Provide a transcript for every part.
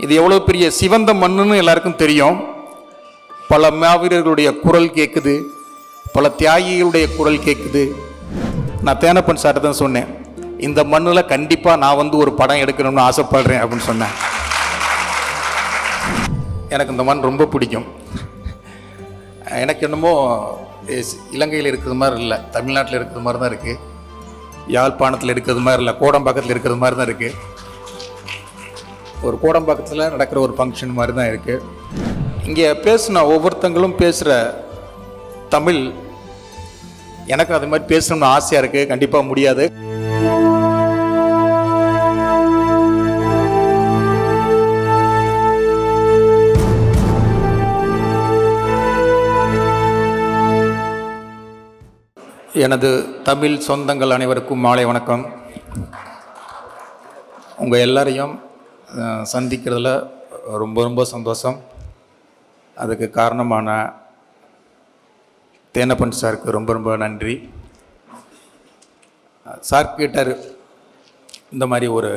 இது எவ்வளவு பெரிய சிவந்த மண்ணுன்னு எல்லாருக்கும் தெரியும். பல மாவீரர்களுடைய குரல் கேட்குது, பல தியாகிகளுடைய குரல் கேட்குது. நான் தேனப்பன் சார் தான் சொன்னேன், இந்த மண்ணில் கண்டிப்பாக நான் வந்து ஒரு படம் எடுக்கணும்னு ஆசைப்படுறேன் அப்படின்னு சொன்னேன். எனக்கு இந்த மண் ரொம்ப பிடிக்கும். எனக்கு என்னமோ இலங்கையில் இருக்கிறது மாதிரி இல்லை, தமிழ்நாட்டில் இருக்கிறது மாதிரி தான் இருக்குது. யாழ்ப்பாணத்தில் இருக்கிறது மாதிரி இல்லை, கோடம்பாக்கத்தில் இருக்கிறது மாதிரி தான் இருக்குது. ஒரு கோடம்பாக்கத்தில் நடக்கிற ஒரு ஃபங்க்ஷன் மாதிரி தான் இருக்குது. இங்கே பேசுன ஒவ்வொருத்தங்களும் பேசுகிற தமிழ் எனக்கு அது மாதிரி பேசணும்னு ஆசையாக இருக்குது. கண்டிப்பாக முடியாது. எனது தமிழ் சொந்தங்கள் அனைவருக்கும் மாலை வணக்கம். உங்கள் எல்லாரையும் சந்திக்கிறதுல ரொம்ப ரொம்ப சந்தோஷம். அதுக்கு காரணமான தேனப்பன் சாருக்கு ரொம்ப ரொம்ப நன்றி. சார் கேட்டார், இந்த மாதிரி ஒரு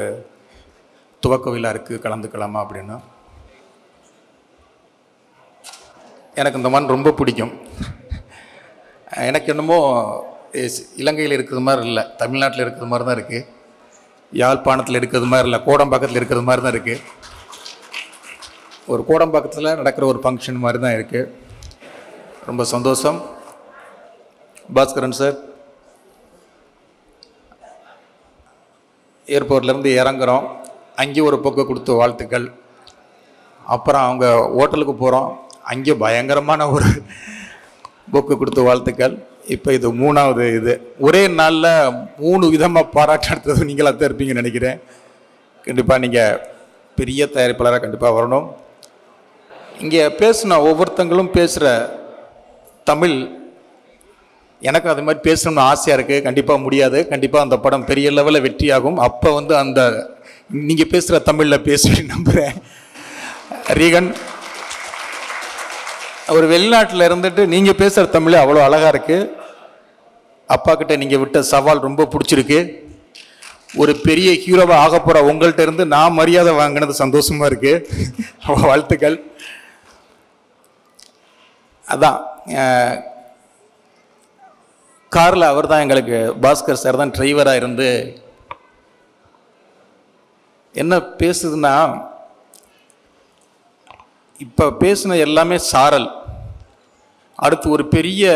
துவக்க விழா இருக்குது, கலந்துக்கலாமா அப்படின்னு. எனக்கு இந்த மண் ரொம்ப பிடிக்கும். எனக்கு என்னமோ இலங்கையில் இருக்கிறது மாதிரி இல்லை, தமிழ்நாட்டில் இருக்கிறது மாதிரி தான் இருக்குது. யாழ்ப்பாணத்தில் இருக்கிறது மாதிரி இல்லை, கோடம்பாக்கத்தில் இருக்கிறது மாதிரி தான் இருக்குது. ஒரு கோடம்பாக்கத்தில் நடக்கிற ஒரு ஃபங்க்ஷன் மாதிரி தான் இருக்குது. ரொம்ப சந்தோஷம். பாஸ்கரன் சார், ஏர்போர்ட்லேருந்து இறங்குறோம், அங்கேயும் ஒரு பொக்கை கொடுத்து வாழ்த்துக்கள். அப்புறம் அவங்க ஹோட்டலுக்கு போகிறோம், அங்கே பயங்கரமான ஒரு பொக்கு கொடுத்து வாழ்த்துக்கள். இப்போ இது மூணாவது. இது ஒரே நாளில் 3 விதமாக பாராட்டு எடுத்தது நீங்களாக தான் இருப்பீங்கன்னு நினைக்கிறேன். கண்டிப்பாக நீங்கள் பெரிய தயாரிப்பாளராக கண்டிப்பாக வரணும். இங்கே பேசுன ஒவ்வொருத்தங்களும் பேசுகிற தமிழ் எனக்கு அது மாதிரி பேசணும்னு ஆசையாக இருக்குது. கண்டிப்பாக முடியாது. கண்டிப்பாக அந்த படம் பெரிய லெவலில் வெற்றியாகும். அப்போ வந்து அந்த நீங்கள் பேசுகிற தமிழில் பேசுவேன்னு நம்புகிறேன். ரீகன், ஒரு வெளிநாட்டில் இருந்துட்டு நீங்கள் பேசுகிற தமிழ் அவ்வளோ அழகாக இருக்குது. அப்பா கிட்ட நீங்கள் விட்ட சவால் ரொம்ப பிடிச்சிருக்கு. ஒரு பெரிய ஹீரோவாக ஆக போகிற உங்கள்கிட்ட இருந்து நான் மரியாதை வாங்கினது சந்தோஷமாக இருக்குது. வாழ்த்துக்கள். அதான் காரில் அவர் தான் எங்களுக்கு, பாஸ்கர் சார் தான் டிரைவராக இருந்து என்ன பேசுதுன்னா, இப்போ பேசின எல்லாமே சாரல். அடுத்து ஒரு பெரிய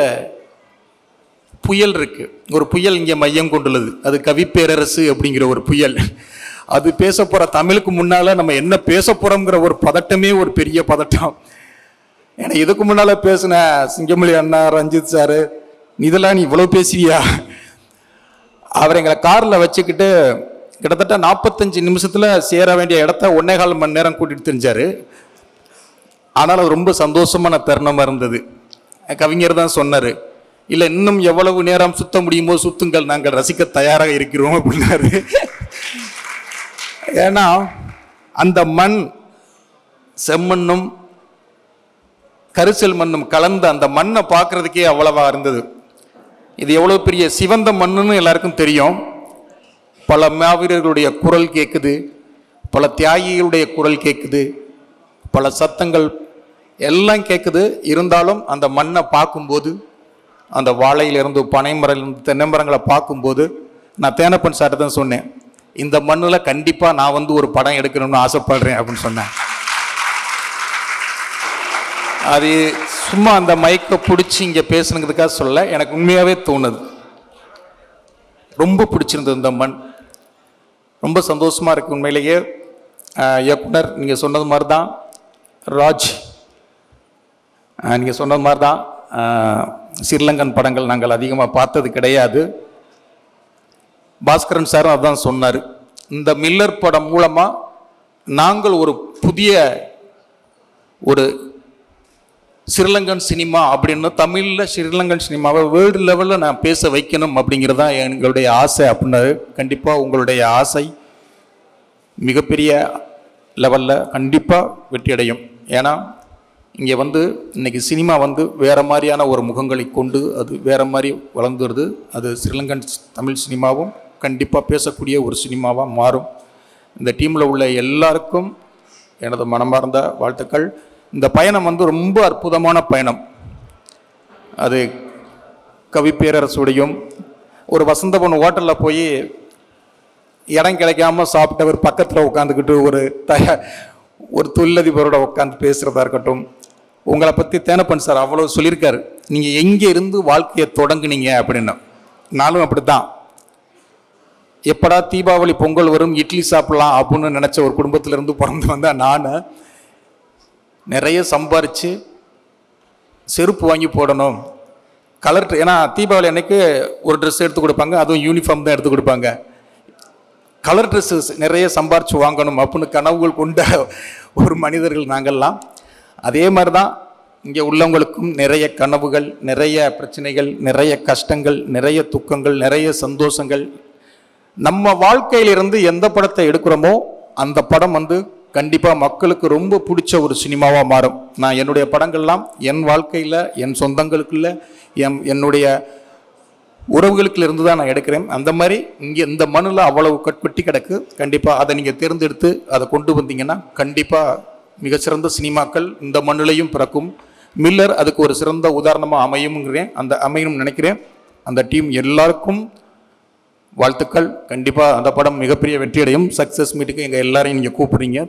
புயல் இருக்குது. ஒரு புயல் இங்கே மையம் கொண்டுள்ளது. அது கவிப்பேரரசு அப்படிங்கிற ஒரு புயல். அது பேச போகிற தமிழுக்கு முன்னால் நம்ம என்ன பேச போகிறோங்கிற ஒரு பதட்டமே ஒரு பெரிய பதட்டம். ஏன்னா இதுக்கு முன்னால் பேசின சிங்கமொழி அண்ணா, ரஞ்சித் சார், இதெல்லாம் நீ இவ்வளோ பேசுவியா? அவர் எங்களை காரில் வச்சுக்கிட்டு கிட்டத்தட்ட 45 நிமிஷத்தில் சேர வேண்டிய இடத்த 1.25 மணி நேரம் கூட்டிகிட்டு தெரிஞ்சார். ஆனால் அது ரொம்ப சந்தோஷமான தருணமாக இருந்தது. கவிஞர் தான் சொன்னார், இல்லை இன்னும் எவ்வளவு நேரம் சுத்த முடியுமோ சுத்துங்கள், நாங்கள் ரசிக்க தயாராக இருக்கிறோம் அப்படின்னாரு. ஏன்னா அந்த மண் செம்மண்ணும் கரிசல் மண்ணும் கலந்த அந்த மண்ணை பார்க்கறதுக்கே அவ்வளவா இருந்தது. இது எவ்வளோ பெரிய சிவந்த மண்ணுன்னு எல்லாருக்கும் தெரியும். பல மாவீரர்களுடைய குரல் கேட்குது, பல தியாகிகளுடைய குரல் கேட்குது, பல சத்தங்கள் எல்லாம் கேட்குது. இருந்தாலும் அந்த மண்ணை பார்க்கும்போது, அந்த வாழையிலிருந்து பனைமரத்திலிருந்து தென்னைமரங்களை பார்க்கும்போது, நான் தேனப்பன் சார் தான் சொன்னேன், இந்த மண்ணில் கண்டிப்பாக நான் வந்து ஒரு படம் எடுக்கணும்னு ஆசைப்படுறேன் அப்படின்னு சொன்னேன். அது சும்மா அந்த மைக்கை பிடிச்சி இங்கே பேசணுங்கிறதுக்காக சொல்ல, எனக்கு உண்மையாகவே தோணுது. ரொம்ப பிடிச்சிருந்தது இந்த மண். ரொம்ப சந்தோஷமாக இருக்குது உண்மையிலேயே. இயக்குனர், நீங்கள் சொன்னது மாதிரி தான். ராஜ், நீங்கள் சொன்னது மாதிரி தான். ஸ்ரீலங்கன் படங்கள் நாங்கள் அதிகமாக பார்த்தது கிடையாது. பாஸ்கரன் சாரும் அதுதான் சொன்னார். இந்த மில்லர் படம் மூலமாக நாங்கள் ஒரு புதிய ஒரு ஸ்ரீலங்கன் சினிமா அப்படின்னு, தமிழில் ஸ்ரீலங்கன் சினிமாவை வேர்ல்டு லெவலில் நான் பேச வைக்கணும் அப்படிங்கிறது தான் எங்களுடைய ஆசை அப்படின்னாரு. கண்டிப்பாக உங்களுடைய ஆசை மிகப்பெரிய லெவலில் கண்டிப்பாக வெற்றி அடையும். ஏன்னா இங்கே வந்து இன்றைக்கி சினிமா வந்து வேறு மாதிரியான ஒரு முகங்களை கொண்டு அது வேறு மாதிரி வளர்ந்துருது. அது ஸ்ரீலங்கன் தமிழ் சினிமாவும் கண்டிப்பாக பேசக்கூடிய ஒரு சினிமாவாக மாறும். இந்த டீமில் உள்ள எல்லாருக்கும் எனது மனமார்ந்த வாழ்த்துக்கள். இந்த பயணம் வந்து ரொம்ப அற்புதமான பயணம். அது கவி பேரரசுடையும் ஒரு வசந்தபவன் ஹோட்டலில் போய் இடம் கிடைக்காம சாப்பிட்டவர் பக்கத்தில் உட்காந்துக்கிட்டு ஒரு தொழிலதிபரோட உட்காந்து பேசுகிறதா இருக்கட்டும். உங்களை பற்றி தேனப்பன் சார் அவ்வளோ சொல்லியிருக்காரு, நீங்கள் எங்கே இருந்து வாழ்க்கையை தொடங்குனீங்க அப்படின்னு. நானும் அப்படி தான், எப்படா தீபாவளி பொங்கல் வரும் இட்லி சாப்பிடலாம் அப்படின்னு நினச்ச ஒரு குடும்பத்திலேருந்து பிறந்து வந்தால் நான் நிறைய சம்பாரித்து செருப்பு வாங்கி போடணும், கலர், ஏன்னா தீபாவளி அன்னைக்கு ஒரு ட்ரெஸ் எடுத்து கொடுப்பாங்க, அதுவும் யூனிஃபார்ம் தான் எடுத்து கொடுப்பாங்க. கலர் ட்ரெஸ்ஸஸ் நிறைய சம்பாரித்து வாங்கணும் அப்படின்னு கனவுகள் கொண்ட ஒரு மனிதர்கள் நாங்கள்லாம். அதே மாதிரி தான் இங்கே உள்ளவங்களுக்கும் நிறைய கனவுகள், நிறைய பிரச்சனைகள், நிறைய கஷ்டங்கள், நிறைய துக்கங்கள், நிறைய சந்தோஷங்கள். நம்ம வாழ்க்கையிலிருந்து எந்த படத்தை எடுக்கிறோமோ அந்த படம் வந்து கண்டிப்பாக மக்களுக்கு ரொம்ப பிடிச்ச ஒரு சினிமாவாக மாறும். நான் என்னுடைய படங்கள்லாம் என் வாழ்க்கையில், என் சொந்தங்களுக்குள்ள, என்னுடைய உறவுகளுக்கு இருந்து தான் நான் எடுக்கிறேன். அந்த மாதிரி இங்கே இந்த மண்ணில் அவ்வளவு கட்டி கிடக்கு. கண்டிப்பாக அதை நீங்கள் தேர்ந்தெடுத்து அதை கொண்டு வந்தீங்கன்னா கண்டிப்பாக மிகச்சிறந்த சினிமாக்கள் இந்த மண்ணிலையும் பிறக்கும். மில்லர் அதுக்கு ஒரு சிறந்த உதாரணமாக அமையும்ங்கிறேன், அமையும் நினைக்கிறேன். அந்த டீம் எல்லாருக்கும் வாழ்த்துக்கள். கண்டிப்பாக அந்த படம் மிகப்பெரிய வெற்றியடையும். சக்ஸஸ் மீட்டுக்கு எங்கள் எல்லாரையும் நீங்கள் கூப்பிடுறீங்க,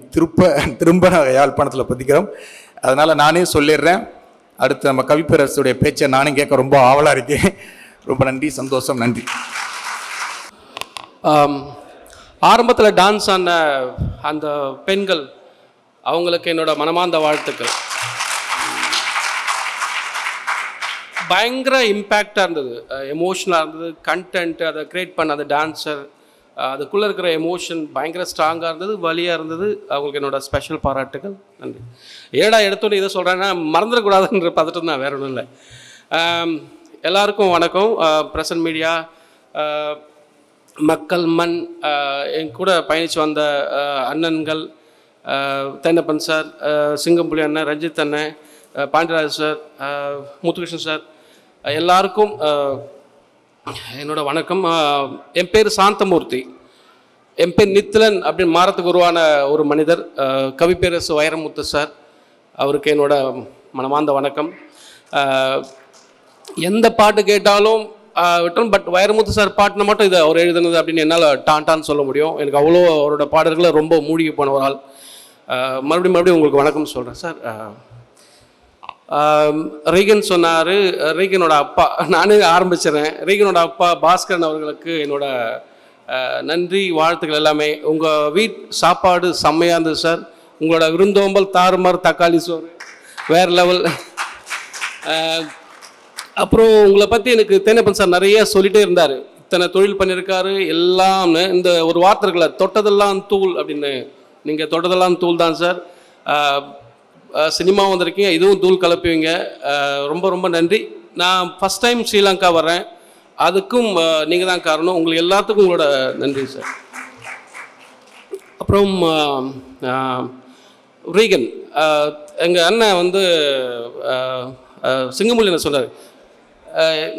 திரும்ப யாழ்ப்பாணத்தில் பதிக்கிறோம். அதனால் நானே சொல்லிடுறேன், அடுத்து நம்ம கவிப்பேரரசுடைய பேச்சை நானும் கேட்க ரொம்ப ஆவலாக இருக்கேன். ரொம்ப நன்றி, சந்தோஷம், நன்றி. ஆரம்பத்தில் டான்ஸ் ஆன அந்த பெண்கள் அவங்களுக்கு என்னோட மனமார்ந்த வாழ்த்துக்கள். பயங்கர இம்பேக்டாக இருந்தது, எமோஷனலாக இருந்தது. கண்டென்ட் அதை க்ரியேட் பண்ண அந்த டான்ஸர், அதுக்குள்ளே இருக்கிற எமோஷன் பயங்கர ஸ்ட்ராங்காக இருந்தது, வலியாக இருந்தது. அவங்களுக்கு என்னோட ஸ்பெஷல் பாராட்டுகள், நன்றி. ஏடா எடுத்தோன்னு இதை சொல்கிறேன்னா மறந்துடக்கூடாதுன்ற பார்த்துட்டு தான், வேற ஒன்றும் இல்லை. எல்லாருக்கும் வணக்கம். பிரசன்ட் மீடியா, மக்கள், மண், என் கூட பயணித்து வந்த அண்ணன்கள், தேனப்பன் சார், சிங்கம்புலி அண்ணன், ரஞ்சித் அண்ணன், பாண்டியராஜ் சார், முத்துகிருஷ்ணன் சார், எல்லாருக்கும் என்னோட வணக்கம். என் பேர் சாந்தமூர்த்தி. என் பேர் நித்திலன் அப்படின்னு மாறத்துக்கு உருவான ஒரு மனிதர் கவிப்பேரரசு வைரமுத்து சார், அவருக்கு என்னோட மனமார்ந்த வணக்கம். எந்த பாட்டு கேட்டாலும் விட்டோம், பட் வைரமுத்து சார் பாட்டுனா மட்டும் இதை அவர் எழுதுனது அப்படின்னு என்னால் டான்டான்னு சொல்ல முடியும். எனக்கு அவ்வளோ அவரோட பாடல்களை ரொம்ப மூழ்கி போன ஒரு ஆள். மறுபடியும் உங்களுக்கு வணக்கம் சொல்கிறேன் சார். ரீகன் சொன்னார், ரீகனோட அப்பா, நானே ஆரம்பிச்சிடறேன். ரீகனோட அப்பா பாஸ்கரன் அவர்களுக்கு என்னோட நன்றி, வாழ்த்துக்கள் எல்லாமே. உங்கள் சாப்பாடு செம்மையாக இருந்தது சார். உங்களோட விருந்தோம்பல் தாறுமாறு, தக்காளி சோறு வேறு லெவல். அப்புறம் உங்களை பற்றி எனக்கு தேனப்பன் சார் நிறைய சொல்லிகிட்டே இருந்தார். இத்தனை தொழில் பண்ணியிருக்காரு எல்லாம்னு. இந்த ஒரு வார்த்தை இருக்குல்ல, தொட்டதெல்லாம் தூள் அப்படின்னு. நீங்கள் தொட்டதெல்லாம் தூள் தான் சார். சினிமா வந்திருக்கீங்க, இதுவும் தூள் கலப்புவீங்க. ரொம்ப ரொம்ப நன்றி. நான் ஃபஸ்ட் டைம் ஸ்ரீலங்கா வர்றேன், அதுக்கும் நீங்கள் தான் காரணம். உங்களுக்கு எல்லாத்துக்கும் உங்களோட நன்றி சார். அப்புறம் ரீகன், எங்கள் அண்ணன் வந்து சிங்கமொழி என்ன சொன்னார்,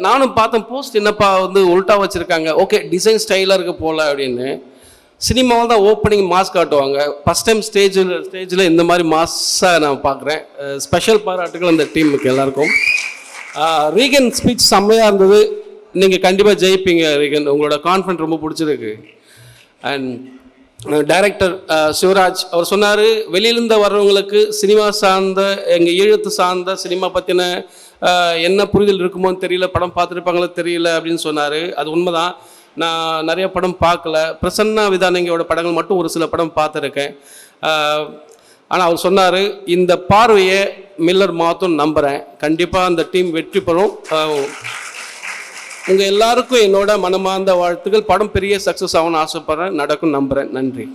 நானும் பார்த்தேன் போஸ்ட், என்னப்பா வந்து உல்ட்டா வச்சுருக்காங்க, ஓகே டிசைன் ஸ்டைலாக இருக்க போகல அப்படின்னு. சினிமாவில் தான் ஓப்பனிங் மாஸ் காட்டுவாங்க, ஃபஸ்ட் டைம் ஸ்டேஜில் இந்த மாதிரி மாஸாக நான் பார்க்குறேன். ஸ்பெஷல் பாராட்டுகள் அந்த டீமுக்கு எல்லாருக்கும். ரீகன் ஸ்பீச் செம்மையாக இருந்தது. நீங்கள் கண்டிப்பாக ஜெயிப்பீங்க ரீகன், உங்களோட கான்ஃபிடன்ட் ரொம்ப பிடிச்சிருக்கு. அண்ட் டைரக்டர் சிவராஜ் அவர் சொன்னார், வெளியிலிருந்து வர்றவங்களுக்கு சினிமா சார்ந்த, எங்கள் ஈழத்து சார்ந்த சினிமா பற்றின என்ன புரிதல் இருக்குமோன்னு தெரியல, படம் பார்த்துருப்பாங்களோ தெரியல அப்படின்னு சொன்னார். அது உண்மைதான். நான் நிறைய படம் பார்க்கல, பிரசன்னா விதானங்கியோட படங்கள் மட்டும் ஒரு சில படம் பார்த்துருக்கேன். ஆனால் அவர் சொன்னார், இந்த பார்வையை மில்லர் மாற்றும் நம்புகிறேன். கண்டிப்பாக அந்த டீம் வெற்றி பெறும். உங்கள் எல்லாருக்கும் என்னோட மனமார்ந்த வாழ்த்துக்கள். படம் பெரிய சக்ஸஸ் ஆகும்னு ஆசைப்பட்றேன், நடக்கும் நம்புகிறேன். நன்றி.